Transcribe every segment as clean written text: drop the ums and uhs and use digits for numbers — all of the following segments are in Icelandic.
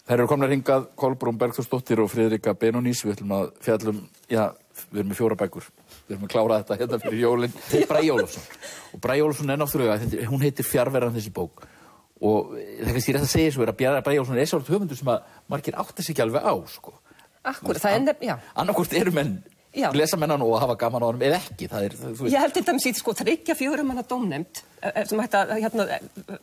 Þær eru komnar hingað, Kolbrún Bergþórsdóttir og Friðrika Benónís. Við ætlum að fjallum, við erum með 4 bækur. Við erum að klára þetta hérna fyrir jólin. Þetta Bragi Ólafsson. Og Bragi Ólafsson náttúrulega, hún heitir Fjarveran þessi bók. Og það kannski rétt að segja svo að Bragi Ólafsson sá höfundur sem að margir átta sig ekki alveg á, sko. Akkúrat, það já. Annarkvort eru menn lesa menn og hafa gaman á honum eða ekki. Ég held til dæmis í 3-4 manna dómnefnd sem ætti að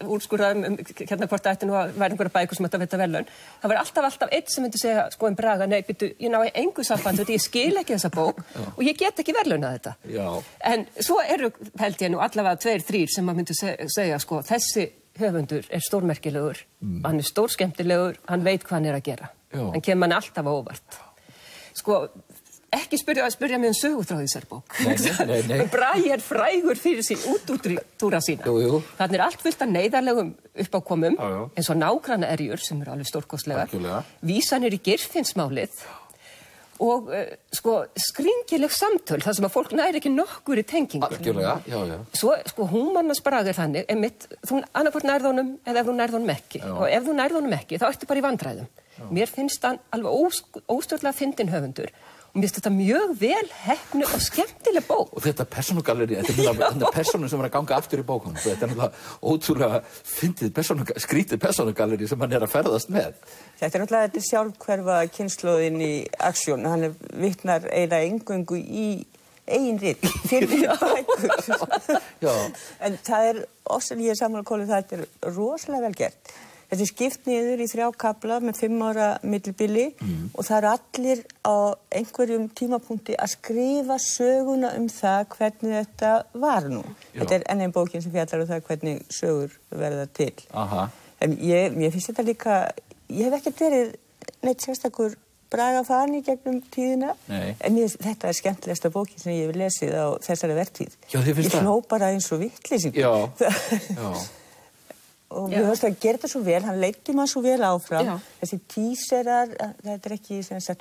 úrskurða hvort það ætti nú að vera einhverja bækur sem ætti að veita verðlaun. Það var alltaf einn sem myndi segja Braga, nei, ég ná engu sambandi, ég skil ekki þessa bók og ég get ekki verðlaunað þetta. Já. En svo eru, held ég nú, allavega 2-3 sem maður myndi segja, þessi höfundur er stórmerkilegur, hann er stórskemmtilegur, hann veit hvað hann er að gera. Hann kemur manni alltaf á óvart. Ekki spyrja mig sögutráð í þessari bók. Nei. Bragi er frægur fyrir sín útúrdúra sína. Jú. Þannig allt fullt af neyðarlegum uppákomum, eins og nágranna erjur sem eru alveg stórkostlegar. Vísanir í Geirfinnsmálið og skringileg samtöl, þar sem að fólk næri ekki nokkur í tengingu. Algjörlega, já. Svo húmannans Bragi er þannig, þú annarkvort nærð honum eða ef þú nærð honum ekki. Og ef þú nærð honum ekki, þá ertu bara í vandræðum. Mér finnst hann alveg óstjórnlega fyndinn höfundur. Mér finnst þetta mjög vel heppnu og skemmtileg bók. Og þetta persónugalleri, þetta er persónun sem er að ganga aftur í bókunum. Þetta er náttúrulega ótrúlega skrítið persónugalleri sem hann er að ferðast með. Þetta er náttúrulega sjálfhverfa kynslóðin í aksjón. Hann vitnar eiginlega eingöngu í eigin rit fyrir bækur. En það er, også ég er sammála Kolli, það er rosalega vel gert. Þetta er skipt niður í 3 kafla með 5 ára millibili og það eru allir á einhverjum tímapunkti að skrifa söguna það hvernig þetta var nú. Þetta er enn einn bókin sem fjallar það hvernig sögur verða til. En mér finnst þetta líka, ég hef ekkert verið neitt sérstakur Braga-fani gegnum tíðina, en þetta er skemmtilegsta bókin sem ég hef lesið á þessari vertíð. Ég hló bara eins og vitleysing. Og mér finnst að gera þetta svo vel, hann leiddi mann svo vel áfram. Þessi tíserar, þetta er ekki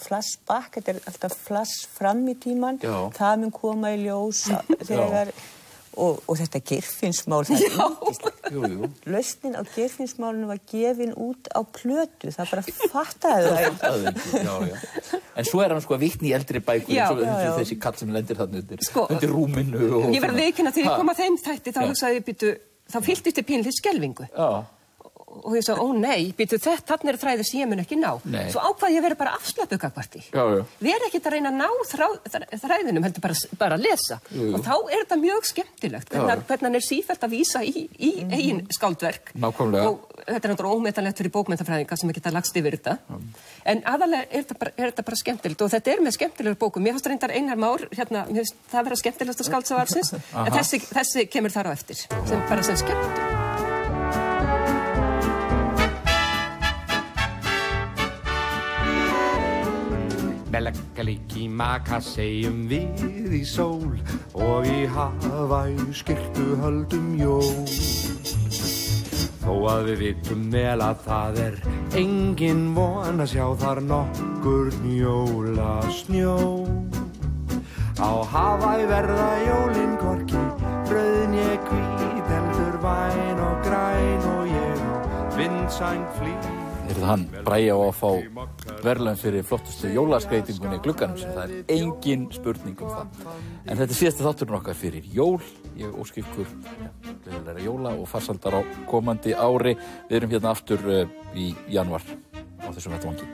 flashback, þetta er alltaf flash fram í tíman. Það mun koma í ljós þegar, og þetta Geirfinnsmál, það er yndislegt. Lausnin á Geirfinnsmálinu var gefin út á plötu, það bara fattaði það. En svo er hann vitni í eldri bækur, eins og þessi kall sem lendir þarna undir rúminu. Ég verði viðurkenna þegar ég kom að þeim þætti, þá hugsaði ég, þá fylltist ég pínlítið skelfingu. Og ég sagði, ó nei, þarna eru þræðir sem ég mun ekki ná. Svo ákvað ég að vera bara afslappuð gagnvart því. Vera ekkert að reyna að ná þræðinum, heldur bara að lesa. Og þá er þetta mjög skemmtilegt, hvernig hann er sífellt að vísa í eigin skáldverk. Nákvæmlega. Og þetta er náttúrulega ómetanlegt fyrir bókmenntafræðinga sem geta lagst yfir þetta. En aðalega er þetta bara skemmtilegt og þetta er með skemmtilegur bókum. Mér fannst reyndar Einar Már, mér finnst það vera skemmtilegasta skáldsaga ársins, en þessi kemur þar á eftir, sem skemmtileg. Melekkalík í maka segjum við í sól og í Hawaii skyrtu höldum jól. Þó að við vitum vel að það er engin von að sjá þar nokkurn jólasnjó. Á Hawaii verða jólin hvorki brauð né hvít, heldur væn og græn og ég á vindsæng flýt. Hann Bragi á að fá verðlaun fyrir flottustu jólaskreitingunni í glugganum sem það er engin spurning það. En þetta er síðasti þátturinn okkar fyrir jól. Ég óska ykkur gleðilegra jóla og farsældar á komandi ári. Við erum hérna aftur í janúar á þessum vettvangi.